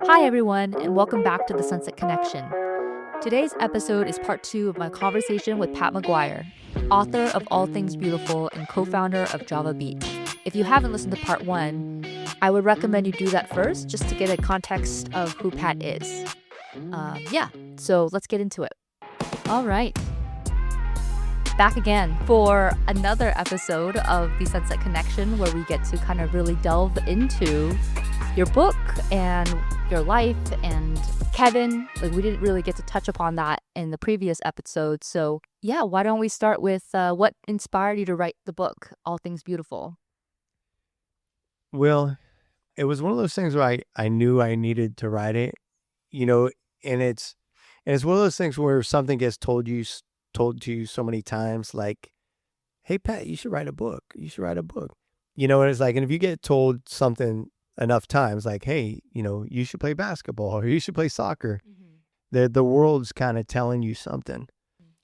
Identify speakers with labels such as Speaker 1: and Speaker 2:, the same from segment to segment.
Speaker 1: Hi, everyone, and welcome back to the Sunset Connection. Today's episode is part two of my conversation with Pat Maguire, author of All Things Beautiful and co founder of Java Beat. If you haven't listened to part one, I would recommend you do that first just to get a context of who Pat is. So let's get into it. All right. Back again for another episode of the Sunset Connection, where we get to kind of really delve into your book and your life and Kevin. Like, we didn't really get to touch upon that in the previous episode. So yeah, why don't we start with what inspired you to write the book, All Things Beautiful?
Speaker 2: Well, it was one of those things where I knew I needed to write it, you know, and it's one of those things where something gets told to you so many times, like, "Hey, Pat, you should write a book. You should write a book." And it's like, and if you get told something enough times, like, "Hey, you should play basketball or you should play soccer," the world's kind of telling you something.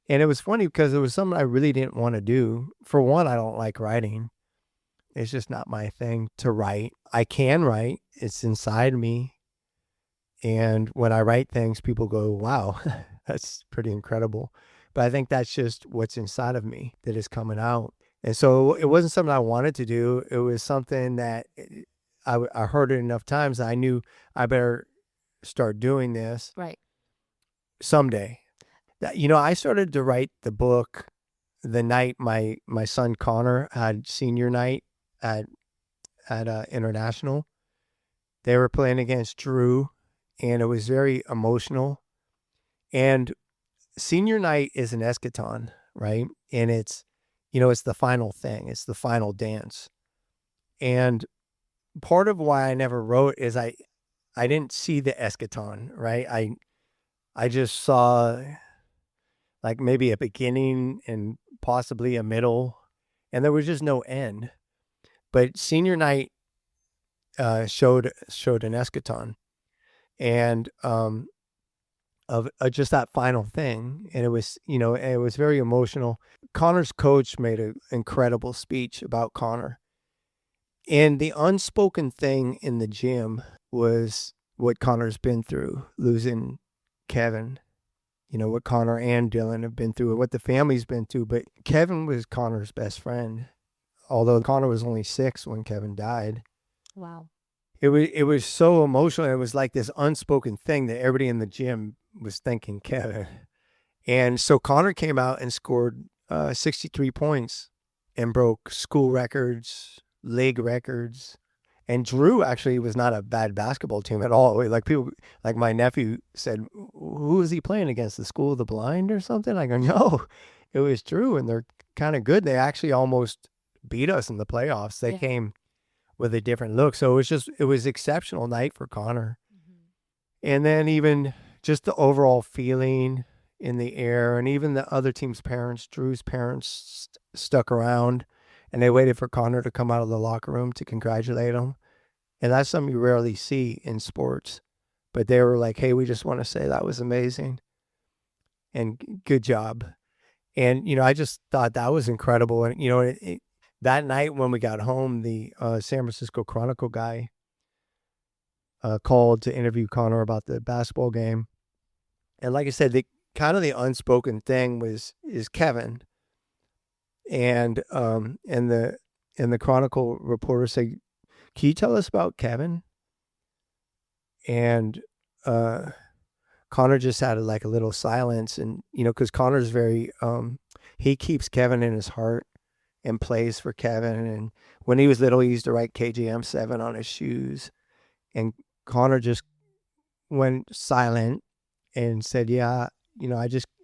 Speaker 2: And it was funny because it was something I really didn't want to do. For one, I don't like writing. It's just not my thing to write. I can write. It's inside me. And when I write things, people go, wow, that's pretty incredible. But I think that's just what's inside of me that is coming out. And so it wasn't something I wanted to do. It was something that I heard it enough times. I knew I better start doing this
Speaker 1: Right.
Speaker 2: someday. I started to write the book the night my son Conor had senior night at International. They were playing against Drew, and it was very emotional. And senior night is an eschaton, right? And it's the final thing. It's the final dance. And part of why I never wrote is I didn't see the eschaton, right? I just saw like maybe a beginning and possibly a middle, and there was just no end. But senior night showed an eschaton, and of just that final thing, and it was very emotional. Conor's coach made an incredible speech about Conor, and the unspoken thing in the gym was what Conor's been through, losing Kevin. What Conor and Dylan have been through, what the family's been through. But Kevin was Conor's best friend, although Conor was only 6 when Kevin died.
Speaker 1: Wow.
Speaker 2: It was so emotional. It was like this unspoken thing that everybody in the gym was thinking Kevin. And so Conor came out and scored 63 points and broke school records, league records. And Drew actually was not a bad basketball team at all. Like people, like my nephew said, who is he playing against? The School of the Blind or something? I go, no, it was Drew, and they're kind of good. They actually almost beat us in the playoffs. They came with a different look. So it was exceptional night for Conor. And then even just the overall feeling in the air, and even the other team's parents, Drew's parents, stuck around, and they waited for Conor to come out of the locker room to congratulate him. And that's something you rarely see in sports. But they were like, hey, we just want to say that was amazing and good job. And, I just thought that was incredible. And, that night when we got home, the San Francisco Chronicle guy called to interview Conor about the basketball game. And like I said, the kind of the unspoken thing is Kevin. And the Chronicle reporter said, "Can you tell us about Kevin?" And Conor just had like a little silence, and because Conor's very he keeps Kevin in his heart and plays for Kevin. And when he was little, he used to write KJM7 on his shoes. And Conor just went silent and said, "Yeah,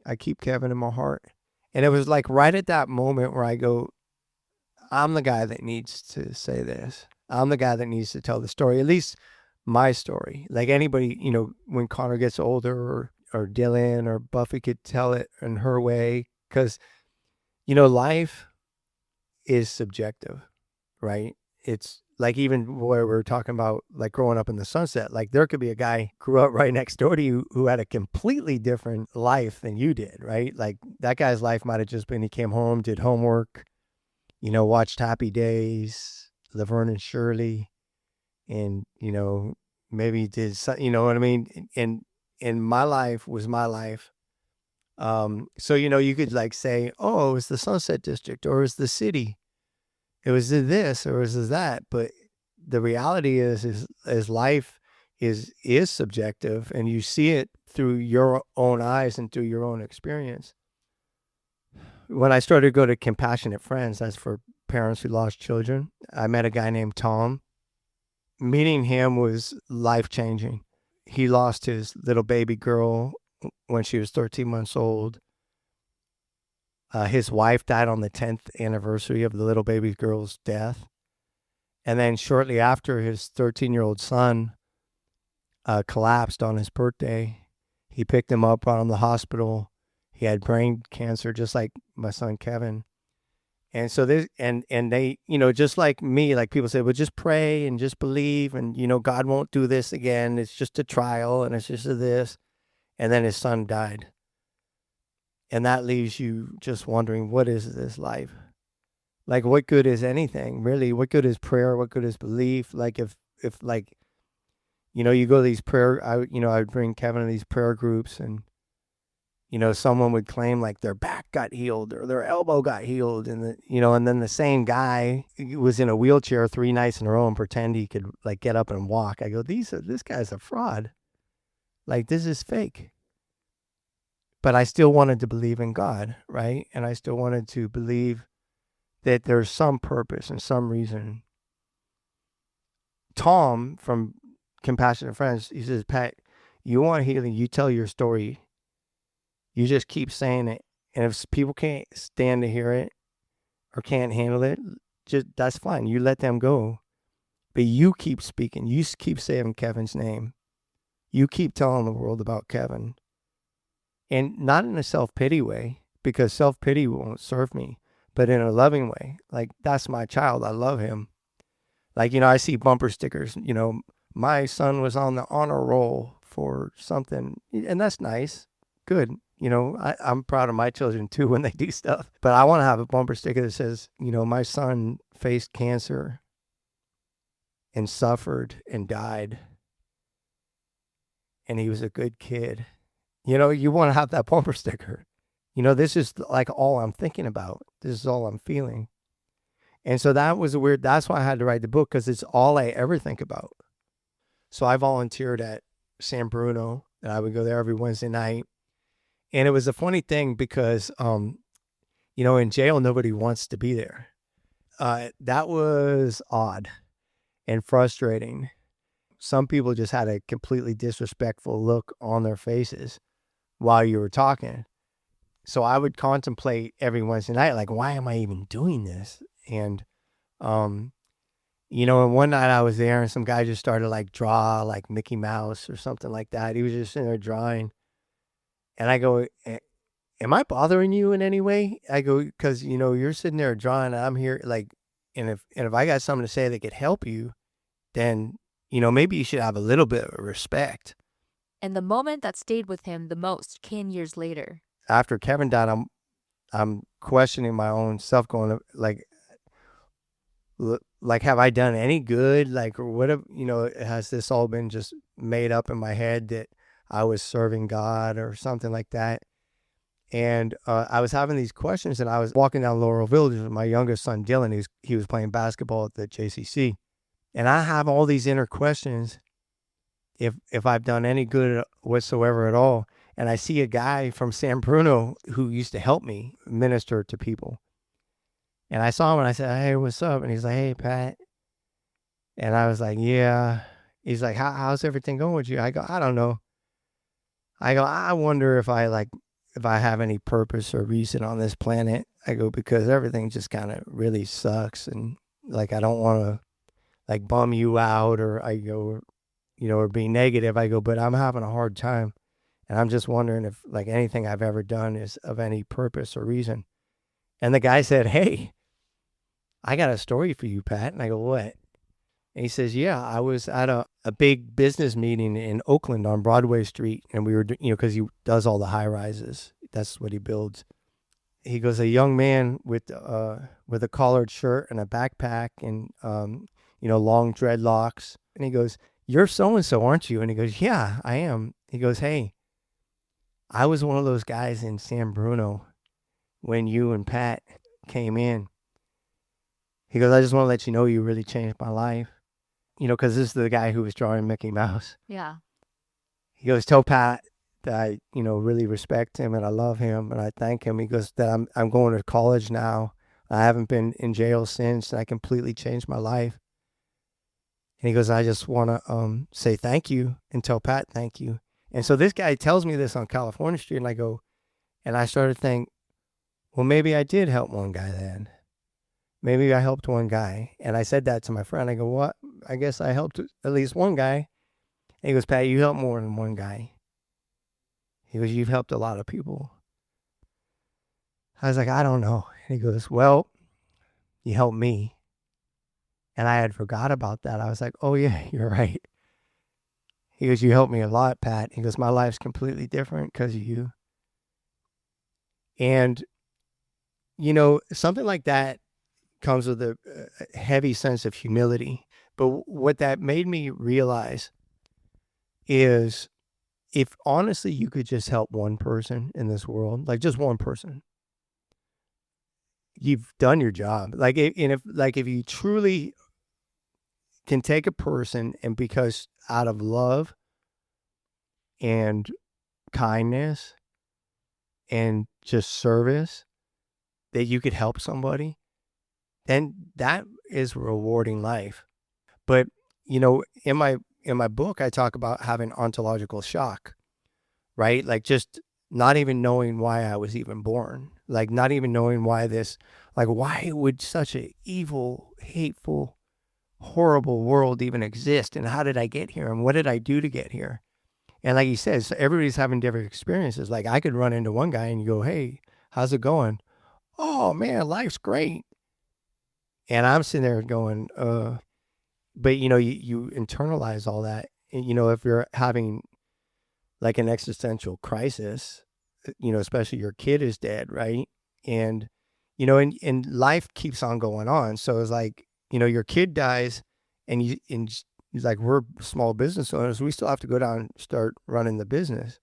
Speaker 2: I keep Kevin in my heart." And it was like right at that moment where I go, I'm the guy that needs to say this. I'm the guy that needs to tell the story, at least my story. Like anybody, when Conor gets older, or Dylan or Buffy could tell it in her way. Because, life is subjective, right? It's like even where we're talking about like growing up in the Sunset, like there could be a guy grew up right next door to you who had a completely different life than you did, right? Like that guy's life might have just been he came home, did homework, watched Happy Days, Laverne and Shirley, and, maybe he did, you know what I mean? And my life was my life. So, you could like say, oh, it was the Sunset District, or it was the city. It was this, or it was that. But the reality is life is subjective, and you see it through your own eyes and through your own experience. When I started to go to Compassionate Friends, that's for parents who lost children, I met a guy named Tom. Meeting him was life-changing. He lost his little baby girl when she was 13 months old. His wife died on the 10th anniversary of the little baby girl's death. And then shortly after, his 13-year-old son collapsed on his birthday. He picked him up, brought him to the hospital. He had brain cancer, just like my son Kevin. And so this, and they, just like me, like people say, well, just pray and just believe, and God won't do this again. It's just a trial, and it's just this. And then his son died, and that leaves you just wondering, what is this life? Like, what good is anything really? What good is prayer? What good is belief? Like, if like, you go to these prayer, I would bring Kevin to these prayer groups, and someone would claim like their back got healed or their elbow got healed. And, and then the same guy was in a wheelchair 3 nights in a row and pretend he could like get up and walk. I go, this guy's a fraud. Like, this is fake. But I still wanted to believe in God, right? And I still wanted to believe that there's some purpose and some reason. Tom from Compassionate Friends, he says, Pat, you want healing, you tell your story. You just keep saying it. And if people can't stand to hear it or can't handle it, just that's fine. You let them go. But you keep speaking. You keep saying Kevin's name. You keep telling the world about Kevin. And not in a self-pity way, because self-pity won't serve me, but in a loving way. Like, that's my child. I love him. Like, I see bumper stickers, my son was on the honor roll for something. And that's nice. Good. I'm proud of my children too when they do stuff. But I want to have a bumper sticker that says, my son faced cancer and suffered and died. And he was a good kid. You want to have that bumper sticker. This is like all I'm thinking about. This is all I'm feeling. And so that was that's why I had to write the book, because it's all I ever think about. So I volunteered at San Bruno, and I would go there every Wednesday night. And it was a funny thing because, in jail, nobody wants to be there. That was odd and frustrating. Some people just had a completely disrespectful look on their faces while you were talking. So I would contemplate every Wednesday night, like, why am I even doing this? And, and one night I was there and some guy just started like draw like Mickey Mouse or something like that. He was just sitting there drawing. And I go, am I bothering you in any way? I go, because, you're sitting there drawing and I'm here like, and if I got something to say that could help you, then, maybe you should have a little bit of respect.
Speaker 1: And the moment that stayed with him the most came years later.
Speaker 2: After Kevin died, I'm questioning my own self, going like, have I done any good? Like, or what have, has this all been just made up in my head that I was serving God or something like that? And I was having these questions, and I was walking down Laurel Village with my youngest son, Dylan. He was playing basketball at the JCC. And I have all these inner questions if I've done any good whatsoever at all. And I see a guy from San Bruno who used to help me minister to people. And I saw him and I said, hey, what's up? And he's like, hey, Pat. And I was like, yeah. He's like, how's everything going with you? I go, I don't know. I go, I wonder if I have any purpose or reason on this planet. I go, because everything just kind of really sucks. And like, I don't want to like bum you out, or I go, or be negative. I go, but I'm having a hard time. And I'm just wondering if like anything I've ever done is of any purpose or reason. And the guy said, hey, I got a story for you, Pat. And I go, what? And he says, yeah, I was at a big business meeting in Oakland on Broadway Street. And we were, because he does all the high rises. That's what he builds. He goes, a young man with a collared shirt and a backpack and, long dreadlocks. And he goes, you're so-and-so, aren't you? And he goes, yeah, I am. He goes, hey, I was one of those guys in San Bruno when you and Pat came in. He goes, I just want to let you know you really changed my life. Because this is the guy who was drawing Mickey Mouse.
Speaker 1: Yeah.
Speaker 2: He goes, tell Pat that I, really respect him and I love him and I thank him. He goes, that I'm going to college now. I haven't been in jail since, and I completely changed my life. And he goes, I just want to say thank you and tell Pat thank you. And so this guy tells me this on California Street, and I started to think, well, maybe I did help one guy then. Maybe I helped one guy. And I said that to my friend. I go, what? I guess I helped at least one guy. And he goes, Pat, you helped more than one guy. He goes, you've helped a lot of people. I was like, I don't know. And he goes, well, you helped me. And I had forgot about that. I was like, oh, yeah, you're right. He goes, you helped me a lot, Pat. He goes, my life's completely different because of you. And, something like that comes with a heavy sense of humility. But what that made me realize is, if honestly you could just help one person in this world, like just one person, you've done your job. If you truly can take a person, and because out of love and kindness and just service that you could help somebody, then that is rewarding life. But in my book, I talk about having ontological shock, right? Like just not even knowing why I was even born, like not even knowing why why would such an evil, hateful, horrible world even exist, and how did I get here, and what did I do to get here? And like he says, everybody's having different experiences. Like I could run into one guy and you go, hey, how's it going? Oh man, life's great. And I'm sitting there going, but you internalize all that. And, if you're having like an existential crisis, especially your kid is dead, right? And, and life keeps on going on. So it's like, your kid dies, and he's like, we're small business owners. We still have to go down and start running the business.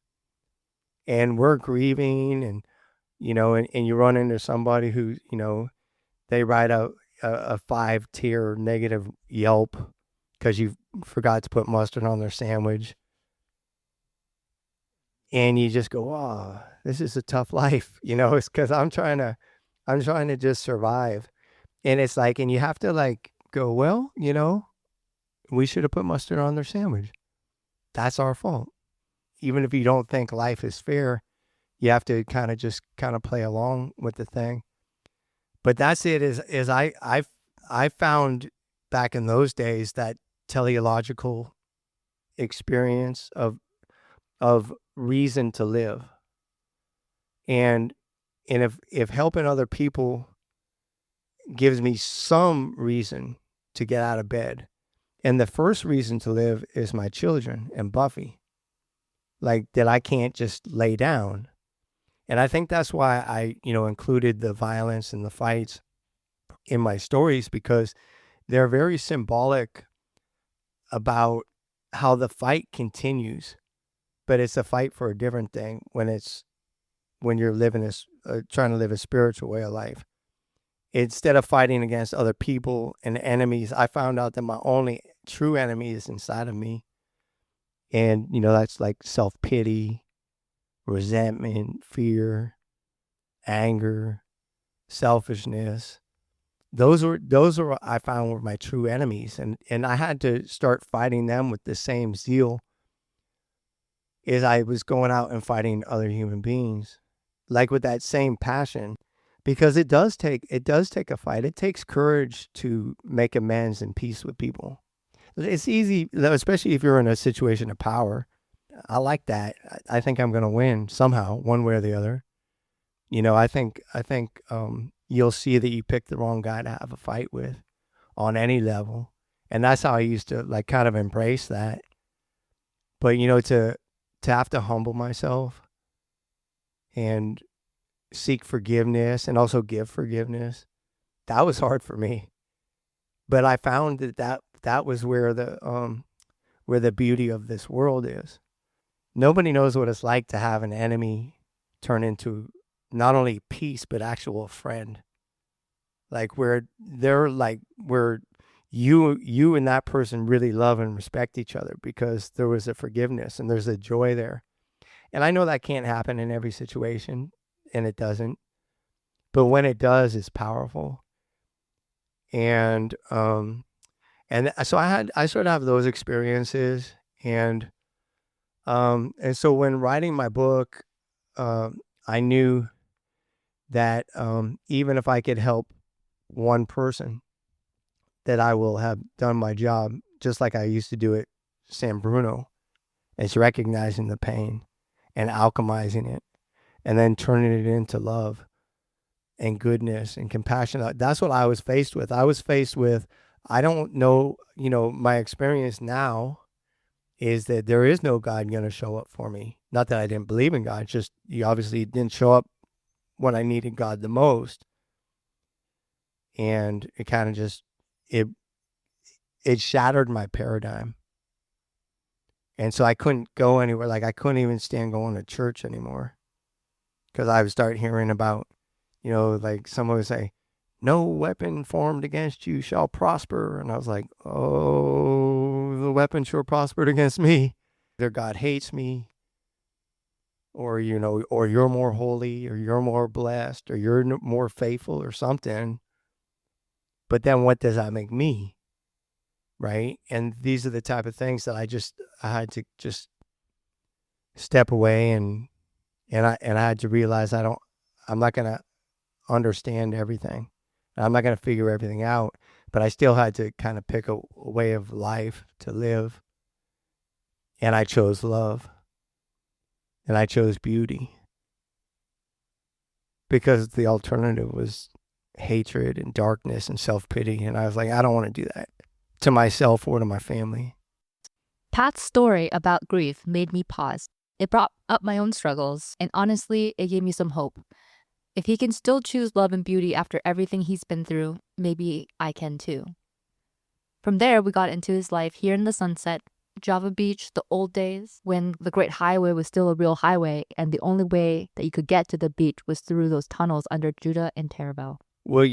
Speaker 2: And we're grieving, and, and you run into somebody who, they write out a 5-tier negative Yelp because you forgot to put mustard on their sandwich. And you just go, oh, this is a tough life. It's because I'm trying to just survive. And it's like, and you have to like go, well, we should have put mustard on their sandwich. That's our fault. Even if you don't think life is fair, you have to kind of play along with the thing. But that's it. Is I found back in those days that teleological experience of reason to live, and if helping other people gives me some reason to get out of bed, and the first reason to live is my children and Buffy, like that I can't just lay down. And I think that's why I, included the violence and the fights in my stories, because they're very symbolic about how the fight continues, but it's a fight for a different thing when you're living this, trying to live a spiritual way of life. Instead of fighting against other people and enemies, I found out that my only true enemy is inside of me. And, that's like self-pity, resentment, fear, anger, selfishness. Those are I found were my true enemies, and I had to start fighting them with the same zeal as I was going out and fighting other human beings, like with that same passion, because it does take a fight. It takes courage to make amends and peace with people. It's easy, especially if you're in a situation of power. I like that. I think I'm going to win somehow, one way or the other. I think you'll see that you picked the wrong guy to have a fight with on any level. And that's how I used to like kind of embrace that. But, to have to humble myself and seek forgiveness and also give forgiveness, that was hard for me. But I found that was where where the beauty of this world is. Nobody knows what it's like to have an enemy turn into not only peace, but actual friend. Like where they're like, where you and that person really love and respect each other because there was a forgiveness and there's a joy there. And I know that can't happen in every situation, and it doesn't. But when it does, it's powerful. And so I sort of have those experiences, and so when writing my book, I knew that even if I could help one person, that I will have done my job, just like I used to do at San Bruno. It's recognizing the pain and alchemizing it, and then turning it into love and goodness and compassion. That's what I was faced with. I don't know, my experience now is that there is no God going to show up for me. Not that I didn't believe in God, just he obviously didn't show up when I needed God the most. And it kind of just, it shattered my paradigm. And so I couldn't go anywhere. Like I couldn't even stand going to church anymore. Because I would start hearing about, like someone would say, no weapon formed against you shall prosper. And I was like, oh, the weapon sure prospered against me. Either God hates me, or, or you're more holy, or you're more blessed, or you're more faithful or something. But then what does that make me? Right? And these are the type of things that I had to just step away and I had to realize I'm not going to understand everything. I'm not going to figure everything out, but I still had to kind of pick a way of life to live. And I chose love. And I chose beauty. Because the alternative was hatred and darkness and self-pity. And I was like, I don't want to do that to myself or to my family.
Speaker 1: Pat's story about grief made me pause. It brought up my own struggles, and honestly, it gave me some hope. If he can still choose love and beauty after everything he's been through, maybe I can too. From there, we got into his life here in the Sunset, Java Beach, the old days, when the Great Highway was still a real highway, and the only way that you could get to the beach was through those tunnels under Judah and Terraville.
Speaker 2: Well,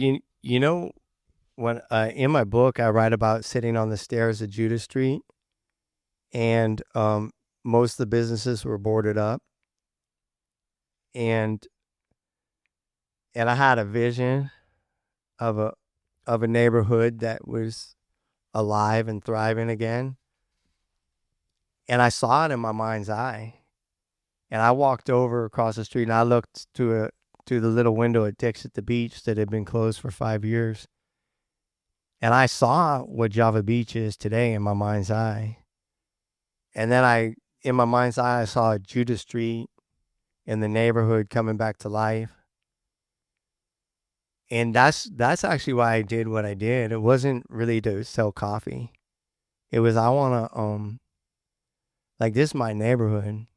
Speaker 2: when in my book, I write about sitting on the stairs of Judah Street, and most of the businesses were boarded up, and I had a vision of a neighborhood that was alive and thriving again. And I saw it in my mind's eye. And I walked over across the street and I looked through the little window at Dick's at the beach that had been closed for 5 years. And I saw what Java Beach is today in my mind's eye. And then in my mind's eye, I saw Judah Street and the neighborhood coming back to life. And that's actually why I did what I did. It wasn't really to sell coffee. It was, I want to, like, this is my neighborhood.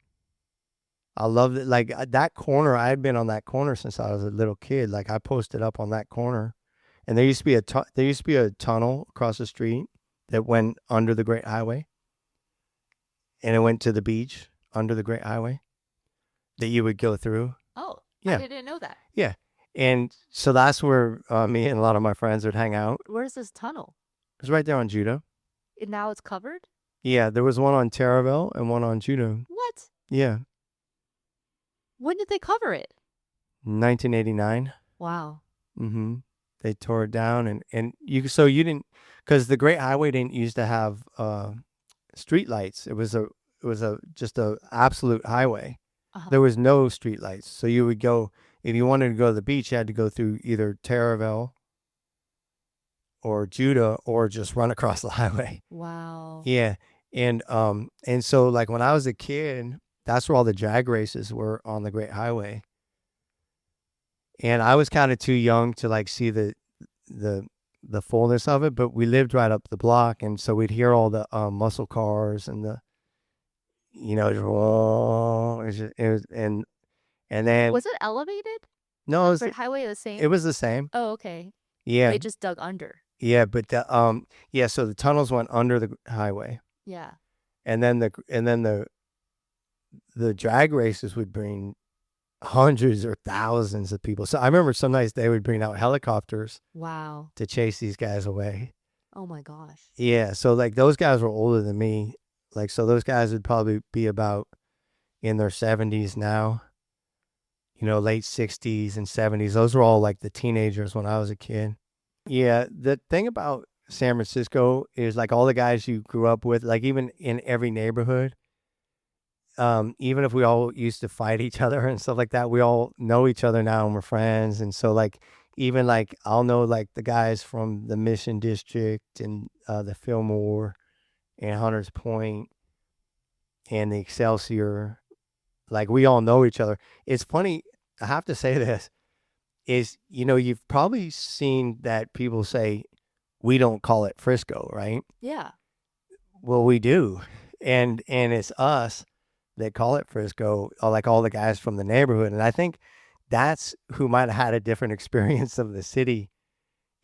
Speaker 2: I love it. Like that corner, I had been on that corner since I was a little kid. Like I posted up on that corner, and there used to be a tunnel across the street that went under the Great Highway, and it went to the beach under the Great Highway that you would go through.
Speaker 1: Oh,
Speaker 2: yeah.
Speaker 1: I didn't know that.
Speaker 2: Yeah. And so that's where me and a lot of my friends would hang out.
Speaker 1: Where's this tunnel?
Speaker 2: It was right there on Judah.
Speaker 1: And now it's covered?
Speaker 2: Yeah, there was one on Terraville and one on Judah.
Speaker 1: What?
Speaker 2: Yeah.
Speaker 1: When did they cover it?
Speaker 2: 1989.
Speaker 1: Wow.
Speaker 2: Mm-hmm. They tore it down, and you didn't, because the Great Highway didn't used to have street lights. It was just a absolute highway. Uh-huh. There was no street lights, so you would go, if you wanted to go to the beach, you had to go through either Terraville or Judah, or just run across the highway.
Speaker 1: Wow.
Speaker 2: Yeah, and so like when I was a kid, that's where all the drag races were, on the Great Highway. And I was kind of too young to like see the fullness of it, but we lived right up the block, and so we'd hear all the muscle cars and the, and then,
Speaker 1: was it elevated?
Speaker 2: No, it was
Speaker 1: Great Highway the same?
Speaker 2: It was the same.
Speaker 1: Oh, okay.
Speaker 2: Yeah.
Speaker 1: They just dug under.
Speaker 2: Yeah, but so the tunnels went under the highway.
Speaker 1: Yeah.
Speaker 2: and then the drag races would bring hundreds or thousands of people. So I remember some nights they would bring out helicopters
Speaker 1: Wow.
Speaker 2: to chase these guys away.
Speaker 1: Oh my gosh.
Speaker 2: Yeah, so like those guys were older than me. Like, so those guys would probably be about in their 70s now, late 60s and 70s. Those were all like the teenagers when I was a kid. Yeah, the thing about San Francisco is like all the guys you grew up with, like even in every neighborhood, even if we all used to fight each other and stuff like that, we all know each other now and we're friends. And so like, even like I'll know like the guys from the Mission District and the Fillmore and Hunters Point and the Excelsior. Like we all know each other. It's funny, I have to say this, is, you've probably seen that people say, we don't call it Frisco, right?
Speaker 1: Yeah.
Speaker 2: Well, we do. And it's us that call it Frisco, like all the guys from the neighborhood. And I think that's who might have had a different experience of the city,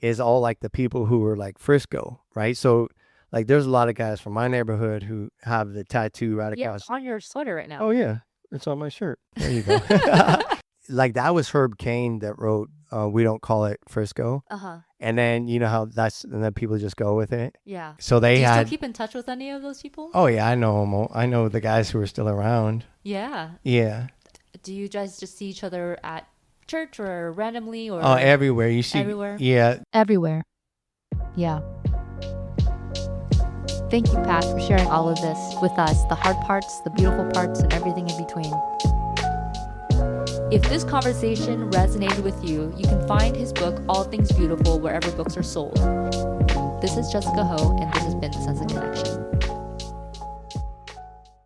Speaker 2: is all like the people who were like Frisco, right? So like there's a lot of guys from my neighborhood who have the tattoo right
Speaker 1: Yeah,
Speaker 2: across.
Speaker 1: it's on your sweater right now.
Speaker 2: Oh yeah, it's on my shirt. There you go. Like that was Herb Cain that wrote we don't call it Frisco.
Speaker 1: Uh-huh.
Speaker 2: And then how and then people just go with it.
Speaker 1: Yeah.
Speaker 2: So they
Speaker 1: Do you
Speaker 2: had
Speaker 1: still keep in touch with any of those people?
Speaker 2: Oh yeah, I know them. I know the guys who are still around.
Speaker 1: Yeah.
Speaker 2: Yeah.
Speaker 1: Do you guys just see each other at church or randomly or
Speaker 2: everywhere. You see
Speaker 1: everywhere?
Speaker 2: Yeah.
Speaker 1: Everywhere. Yeah. Thank you, Pat, for sharing all of this with us, the hard parts, the beautiful parts, and everything in between. If this conversation resonated with you, you can find his book, All Things Beautiful, wherever books are sold. This is Jessica Ho, and this has been The Sense of Connection.